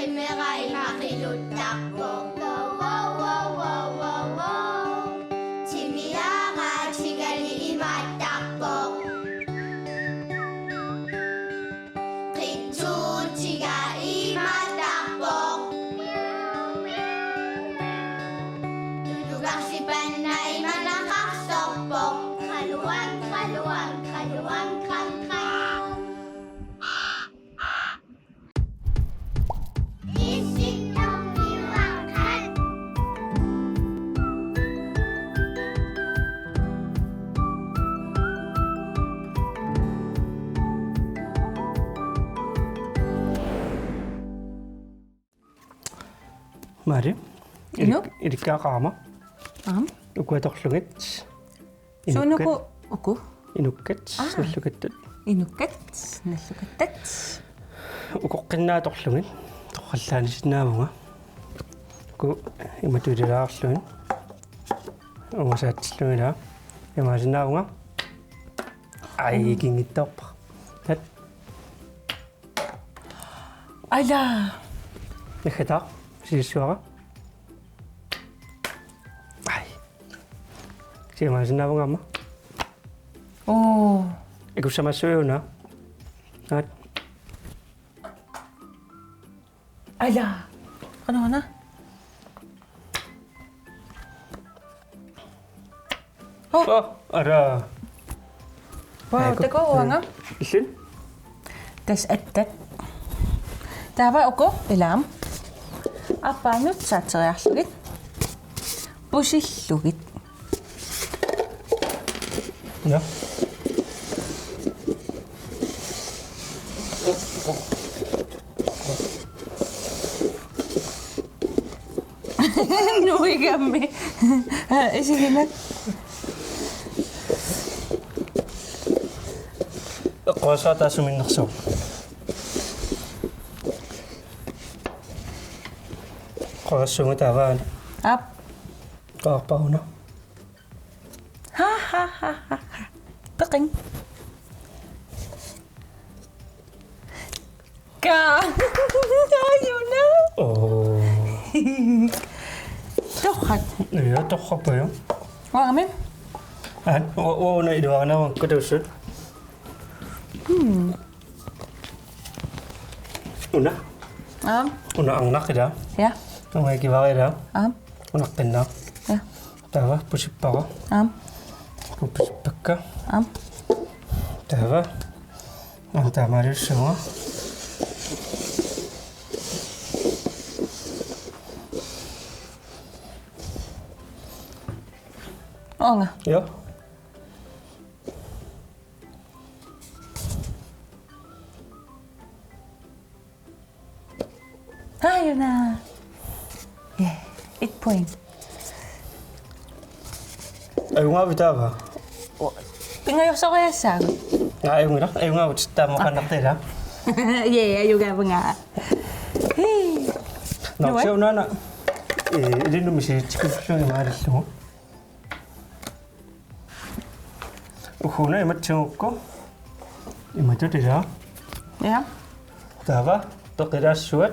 qimmeqa imaqiluttaqpo timiaqa tigali imattaqpo qittuutiga imattaqpo tutuqarsipanna imanaqarsorpo qaluan qam qam Mari. Ino? Irikkaaqaama. Ukuatorlugit. Suunuku uku. Inukkat. Nallukattat. Inukkat. Nallukattat. Ukoqqinnaatoqlugit. Toqqallaanisinaavunga. Ku imatulilaarlugit. Ungasaatillugilaa. Imaasinnaavunga. Kingittorpa. Tat. Ala. Nakhataa. Siisuara. Ai. Imaasinnaavungaama. Oh. Ikusamassuiuna. At. Ala. Ano? Oh, ara. Wow, teko uanga. Isin? Tas attat. Tava uko ilam. Appaanut saateriarlugit. Pusillugit. Ja. Nuigamme. Isiginak. Qosaata suminnersuq. Qoassunga tavaan. Ap. Qaarparuna. Ha. Peqing. Ka. Ayuna. Oh. Toqat. Ja, toqqapayo. Wangamen. Ona iduarnawa kutussut. Una. Una angnaqqida. Ja. Unga kivarida. Unaqqinna. Ja. Tava pusippara. Pusippakka. Tava. Antamarissuga. Onga. Ja. Ayuna. Yeah, 1 point. Ayunga vitava. Pingayoso ko yasag. Ayunga utstamo kanaqtila. Yeah, ayuga nga. Hey. Naqsiunana. Idinu misi tikuflungi maarillugu. Uhuna imatsuukko. Imatutila. Ja. Tava toqiraassuat.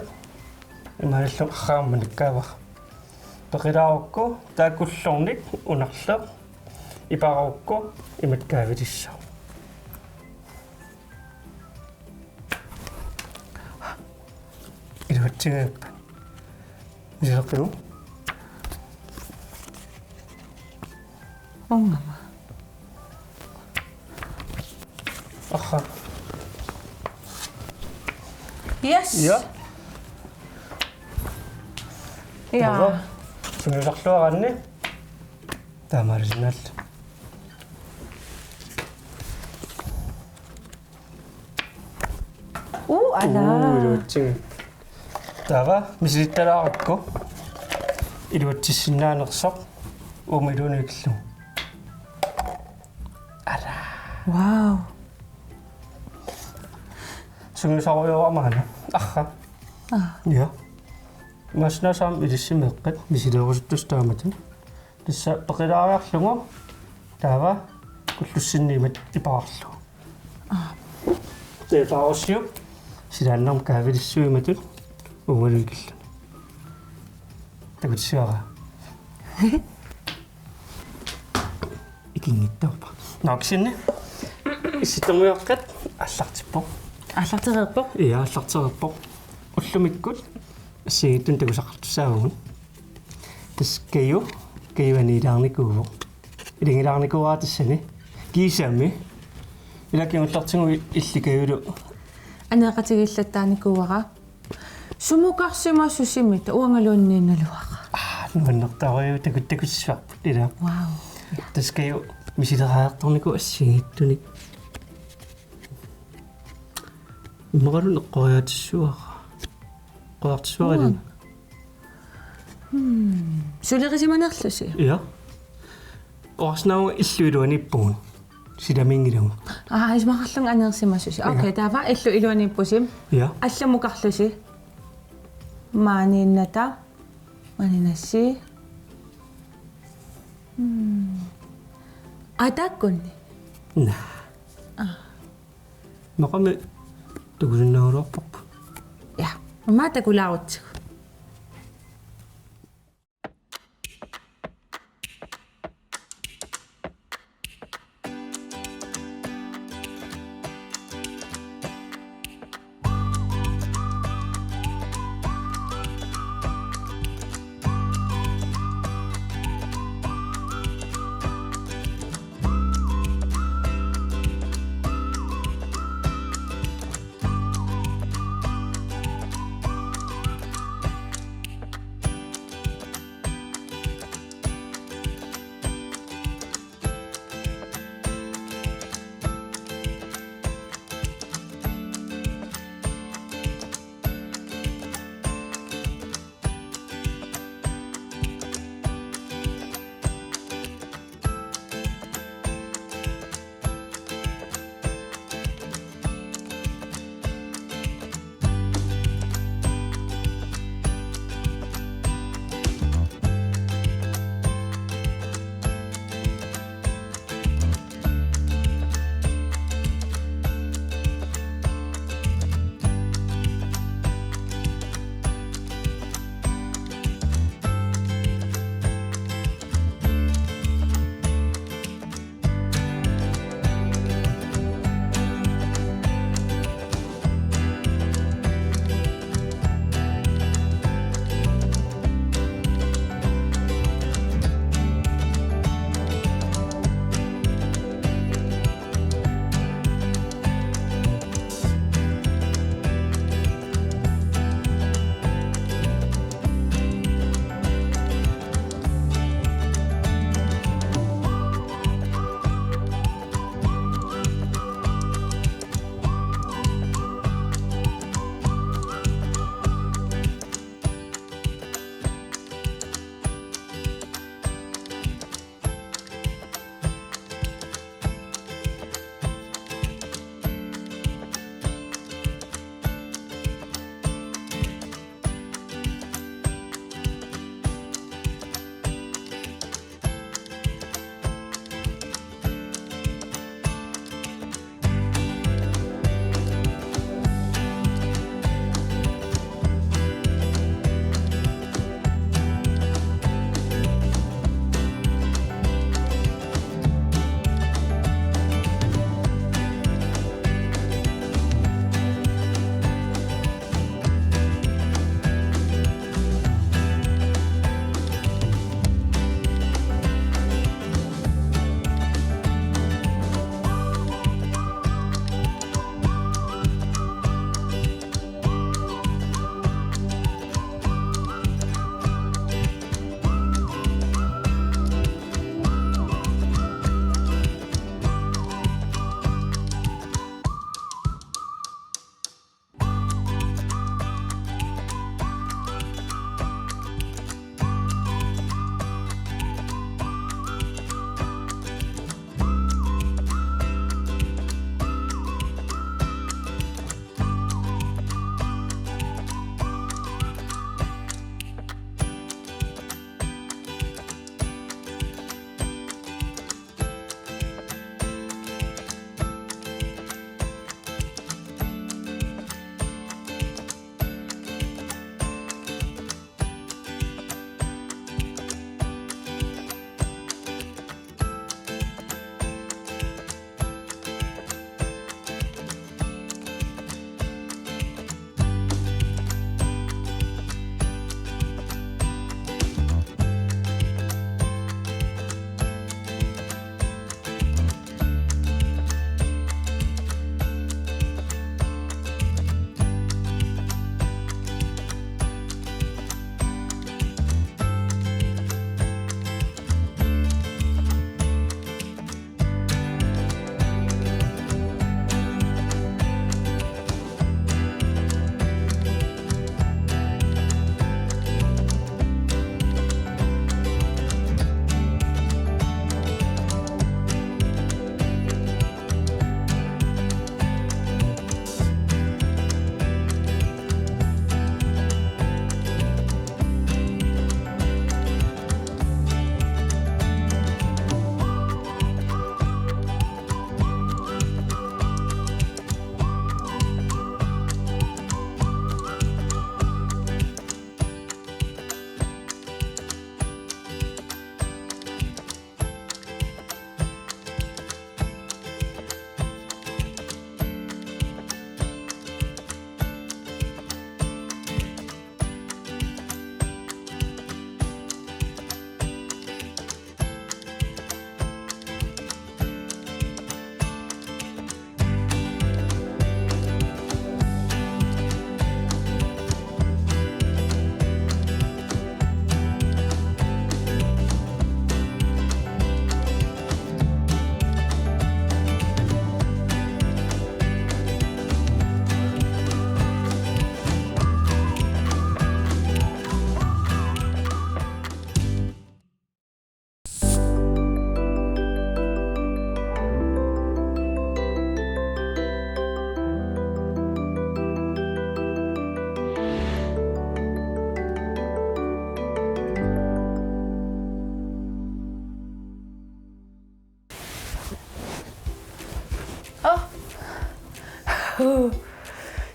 Imaarillu qaammanikkaava. Toqiraarukku taakullornik unarleq. Iparukku imatkaavitissa. Iluatsigaappa. Miseqqigu. Ongama. Aha. Yes. Ja. Ja. Sunusarluaranni. Taamarisinnaalla. Ala. Iluatsiga. Tava misilittalaarukku. Iluatsissinaanersoq. Umiluunikillu. Ara. Wow. Sunusaruyuarmaana. Aha. Ja. Masnasam idissimeqqat misileerusuttus taamatin. Tassa peqilaariarlugu taava kullussinniimat ipaarlu. Teefarussiu silaannarm kaavilissuimatut угалукиллу такутсиара икингиттарпа нааксинни исситэмуяққат аллартиппо аллартерерпоқ иа аллартерерпо уллумиккут ассигиттун такусаққартуссаагун тас каюанилаарникууво илингилаарникуаа тассани кисами илакингуллартингуи илликаюлу анеқатигиллаттааникууара сумукарсимассусимит уангалуунниинналуаqa нуаннертариу такуттакуссуарпут ила вау таскаю мисилераартарнику ассигиттуник иммаралу неққориатиссуара қоартиссуарилин сулерисиманерлуси иа орснау иллуилуаниппугун силамингилугу исмақарлун анерсимассуси окей таава иллу илуаниппусим иа алламукарлуси маанинната манинасси атаккунни на мақами тугуннаагулуарпарпу я маатакулаарутсигу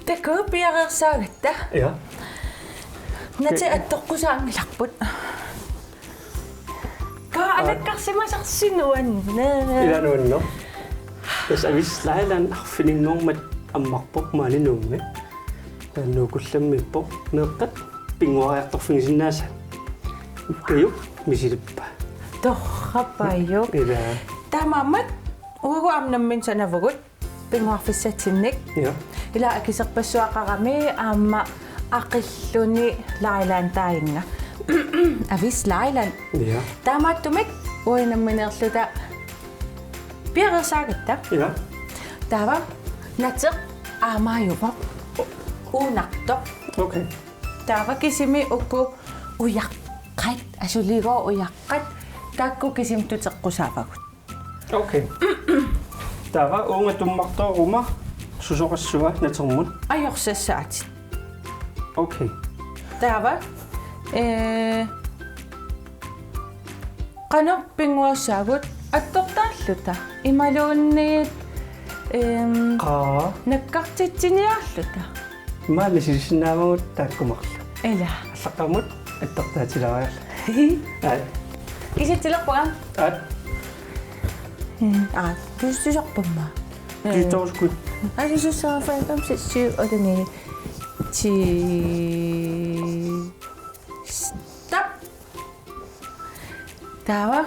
Taku piaqersaaгаtta. Ja. Nati attoqqusaangillarput. Ka alakkarsimasarsinuanna. Ilanuanno. Tas avislailan arfininngormat ammarpoq maalinuungi. Tannuukullammiippoq neeqqat pinguariartorfingisinnaasa. Ukkayu misilippa. Torrapayuk. Ila. Tamamat ugu amnammin sanavugut pinguarfissatsinnik. Ja. Ila akiserpassuaqarami aamma aqilluni lailan tainga. Avis lailan. Ja. Tamaattumik uinammineerluta piaqersaagatta. Ja. Tava natseq aamaayupa uunartoq. Okay. Tava kisimi ukku uyaqqat asuligoo uyaqqat taakku kisim tuteqqusaavagut. Okay. Tava unga tummartooruma susoqassua natermun. Ajorsassaatit. Okay. Tava qanoq pinguassaagut attortaalluta imaluunniit Qaa. nakkartitsiniarluta. Maalisilisinnaamagut taakkumarla. Ila. Allaqamut attortaatilaariarla. Ai. Isittilerpuam. At. Tussisarpamma. Kiitorskut. Asusussaafaypam sitsi odani ti stop. Tava.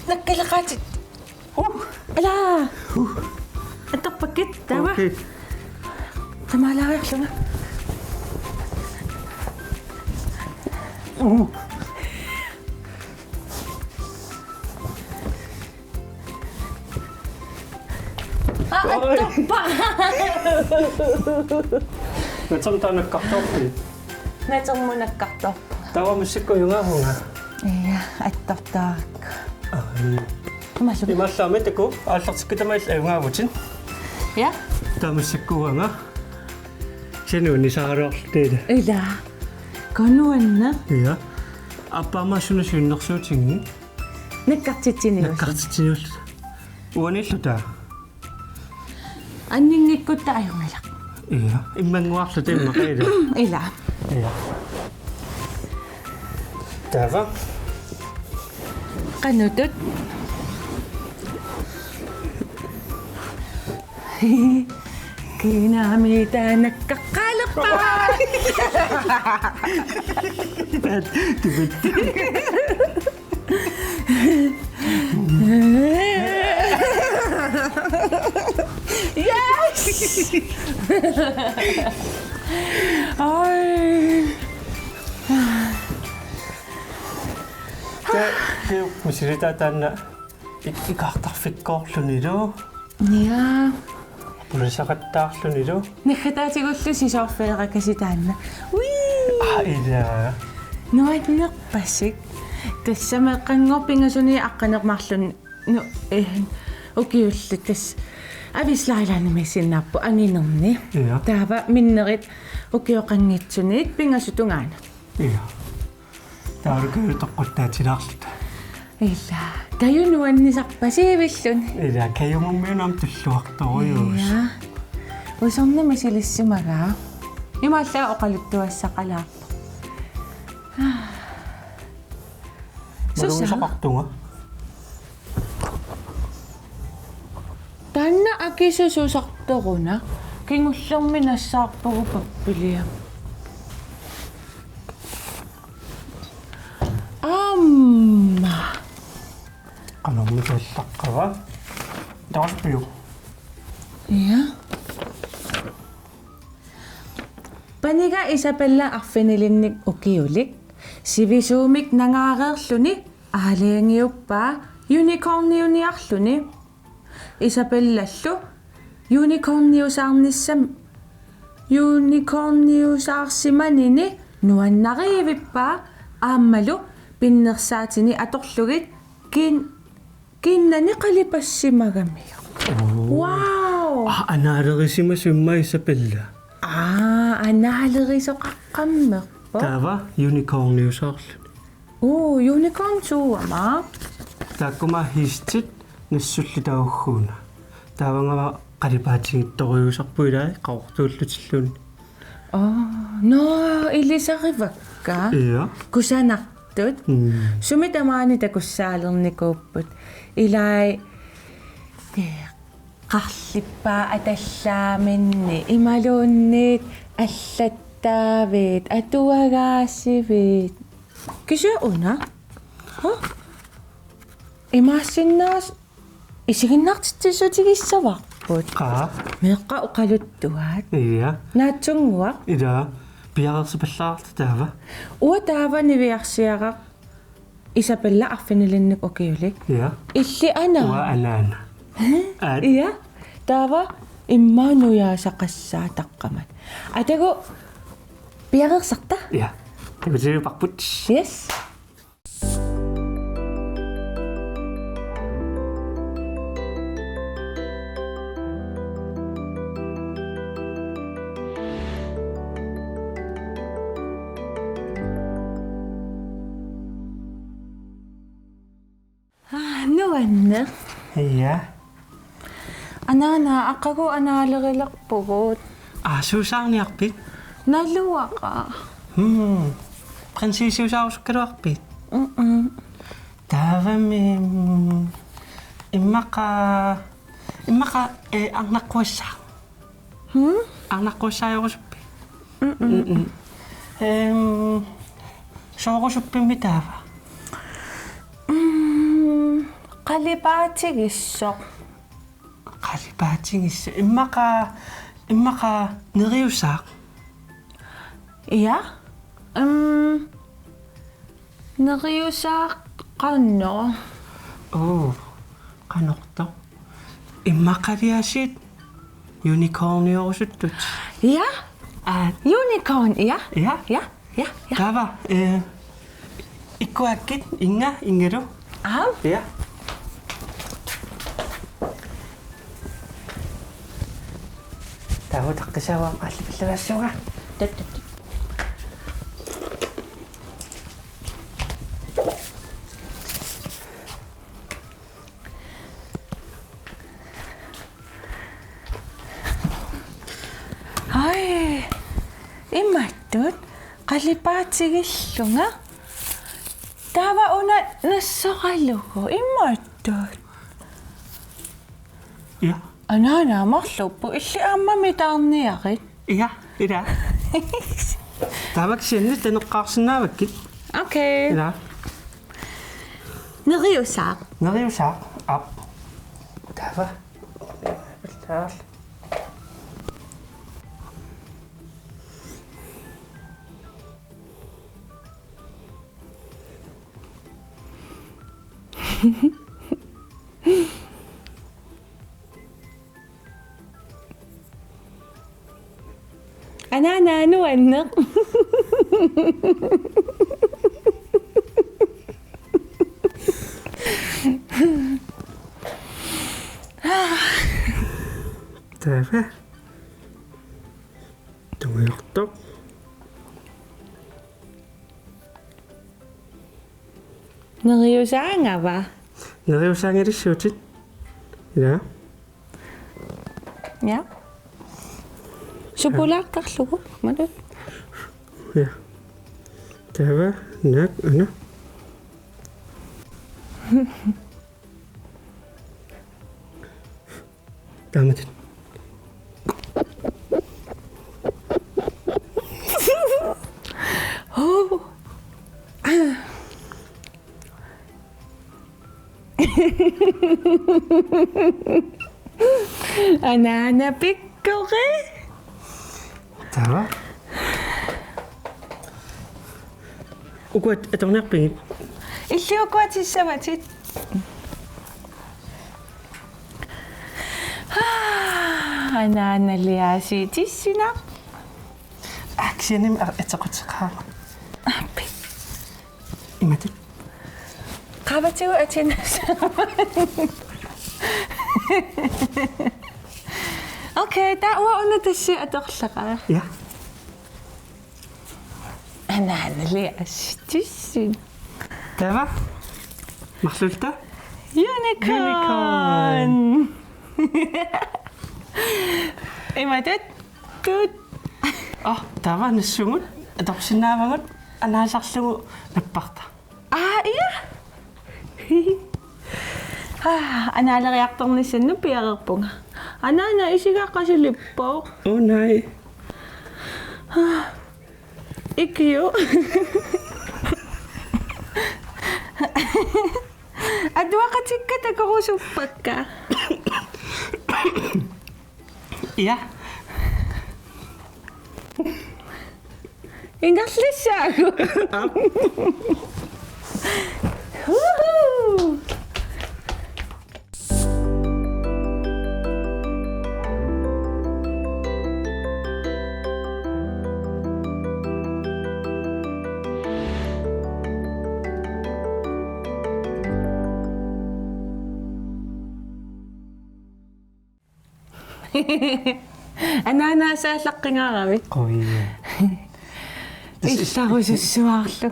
Nakkalaqaatit. Ala. Atapakit tava. Okay. Tamalaarlunga. Atappa. Natsamtaanakkartorpi. Natsammu nakkartor. Tawa musikkoyungaarunga. Iya, attartaak. Masu. Imallaamitku aallartikkitamail aungaavutsin. Ja? Tamussikkuanga. Sinuuni saaraarteeda. Ila. Konuanna. Ja. Appaamaasunasuunnersuutingi. Nakkartitsinius. Nakkartitsinius. Uanillutaa. Anningikkutta ajungilaq. Ja. Immanguarlu timmaqaila. Ila. Ja. Tava. Qanutut. Kinamita nakkaqqalaqqa. Tibet. Yes! Ai. Ke musiritaataanna ikaartarfikkoorlunilu. Ja. Pulisaqattaarlunilu. Nikhataatигуллу сисоорфеэракаситаанна. Уи! Ila. Нуатнерпассик. Тассамеққангорпингасуни аққанермарлун ну окиуллу тас авислайлаанамисиннарпу ангинерни. Ja. Таава миннерит окиоқангитсуниит пингасутунгаана. Ja. Taarukuyutoqqutaatilaarluta. Ила. Каюнуаннисарпасиивиллун. Ila kayumummiunam tulluartorujuus. Ja. Usорнамисилиссимагаа. Имааллаа оқалуттуассақалаа. Малуусақартунга. Танна акисусусарторуна кингуллерми нассаарпагу паппилиа. Амма. Qanummitalleqqava. Taarpiu. Ja. Paniga Isabella arfinilinnik ukiulik. Sivisuumik nangaareerluni aaleangiuppaa unicorniuniarluni. Isabellallu unicorniusaarsimanini nuannariivippaa aammalu pinnersaatini atorlugit Kinnani qalipassimagamiyo. Wow. Anaalerisimas immaisapilla. Anaalerisoqaqqammeqpo. Tava unicorniusaarlu. Unicorn suama. Takkuma histit nissullitauггуuna. Taavangava qalipaatigittoriusarpuilaa qaortuullutilluni. No, ilisarivakka. Iya. Kusanartut. Sumitamaani takussaalernikuupput. Ilai qarlippaa atallaamenni imaluunniit allattaavit atuagaassivit. Kisuuna? Imaasinnaas isiginnartitsisutigissavaqput. Qaa. Meqqa uqaluttuaat. Iya. Naatsunguaq. Ida piaqersipallaarta taava. Taava niviarsiaqaq isapella arfinilinnik okiulik. Iya. Illi ana. Wa anaana. Iya. Taava immanuyaasaqassaa taqqamat. Atagu piaqersarta? Iya. Takutiripaqput. Yes. Nuanne. Iya. Anana aqagu anaalerilerpugut. Suusaarniarpit. Naluaqa. Prinsiisiusaarusukkaluarpit. Taavami immaqa arnaqquassaa. Arnaqquassaayorusuppi. Soorusuppi taava. Qalipaatigissoo. Qalipaatigissa immaqa neriusaaq. Iya. Neriusaaq qanno. Qanorto. Immaqaliasit unicorniorusutut. Iya. Unicorn, iya. Iya. Ja. Taava ikkuakkit ingaru. Ja. Tahu tak kesawa masih bisa suka. Hai. Imatut qalipaatigillunga. Taava una nassaqalugu imatut. Ja. Anana marluppu illi ammami taarniaqit. Ja, ida. Taavak sinne teneqqaarsinnaavakkit. Okay. Ida. Neriusaaq. Neriusaaq ap. Taava. Taal. Anana nuanneq. Taava. Tuiortoq. Neriusaangava. Neriusaangirissuutit. Ja. Ja. Supulaaqtarlugu madut. Ja. Taava nak ana. Tamatin. Anana pikkore. Taava. Ukuat atornerpingit. Illiukuatissamatit. Anana liaasitissina. Aksianim atoqutseqaama. Appi. Imatut. Qabatiu atinas. Okay, der var under det ser atorlaqa. Ja. Ananali astissin. Tava. Marsulta. Unicorn. Imadet tut. Tava nissungut. Atorsinaavangut. Anaasarlugu napparta. Ja. Analeriartornissannu piaqerpunga. Anana isigaqqasilippo. Nej. Ikke jo. Aduaqatikka takorusuppakka. Ja. Ingerlissaagu. Woohoo! Anana saallaqqingaarami. Qoi. Illarusussuarlu.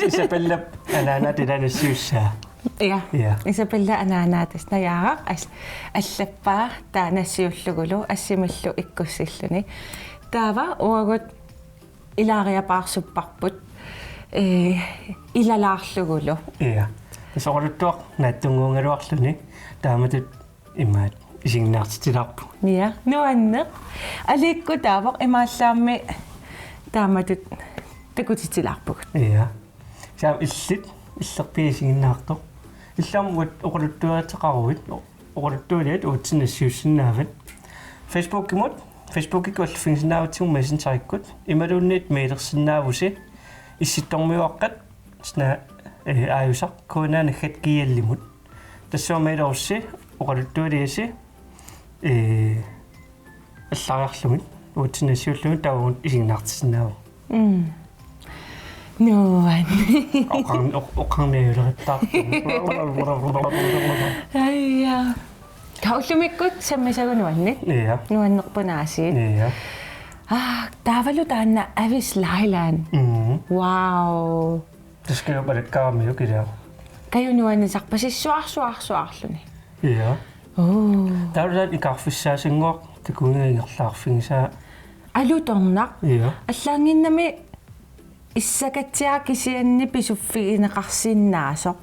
Isabella anana tilanissuussaa. Ja. Ja. Isabella ananatas najaaraq allappaa taanassiullugulu assimillu ikkussilluni. Taava uagut ilaariapaarssupparput ilalaarlugulu. Ja. Soquluttuaq naattunguungaluarluni taamatut immaat isignaartilarpu. Ja, nuanneq. Alikku taavoq imaallaammi taamatut takutitilarpugut. Ja. Saam illit illerpiisiginnaartoq. Illarmuat oquluttuateqaruit oquluttuuliat uutsinnassiussinnaavit. Facebook-ikku allfinsinnaavatigun Messenger-ikkut imaluunniit meelersinnaavusi issittormiuaqqat sna aayusaq kuunaanaggat kiallimut. Tassuumeilorussi oquluttuuliasi allariarlumit uutsinnassiullumit taugun isignaartisinnaava. Nuan. Oqarniulerittaa. Ayya. Kaullumikut sammisagunuannik. Ja. Nuannerpunaasiit. Ja. Taavalu taanna avis lailan. Wow. Det skal jo bare lidt gøre jo kider. Kayunuannisarpasissuarsuarsuarluni. Ja. Der er det i kaffesaa singor det kunne ingerlaarfingisaa. Alutornaq. Ja. Аллаангиннами иссакатсиакисианни писуффигинеқарсиннаасоқ.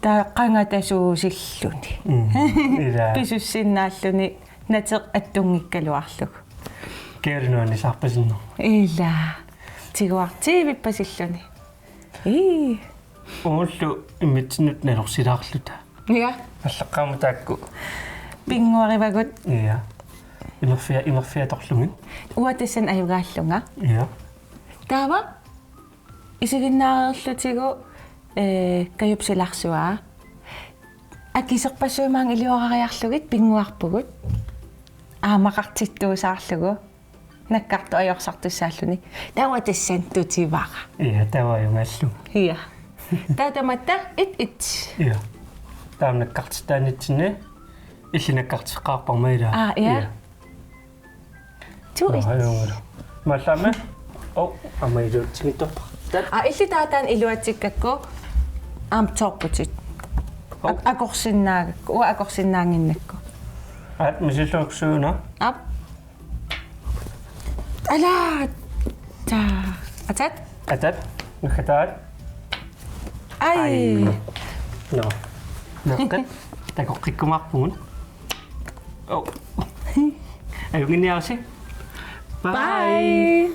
Тааққангатасуусиллуни. Ja. Писуссиннааллуни натеқ аттунгиккалуарлуг. Kærinøerne sarpasinno. Ила. Тигуартивиппасиллуни. Уллу имитсинут налорсилаарлута. Ja. Аллаққаамутаакку. Пингуаривагут. Ja. Имерфиа торлугин. Уатассан аюгааллунга. Ja. Таава исигиннаарерлутигу каюпсиларсуаа. Акисерпассуумаан илиорариарлугит пингуарпугут. Аамақартиттуусаарлугу. Наккарту ajorсартуссааллуни. Тауатассантутивара. Ja, der var jo mallu. Ja. Таатаматта ит. Ja. Der er nakkartstaanitsine. Illinakkartiqqaarparmaila. Ja. Tuit. Маллама. Амаилуутсигитторпа. Илли таатаан илуатсиккакку торпутит. Акорсиннаагакку акорсиннаангиннакку. Ат мисиллууксууна. Ап. Ала. Та. Атат. Нахатаат. Ай. No. Nakkat. Takoqikkumarpugun. Ayunginiarsi. Bye.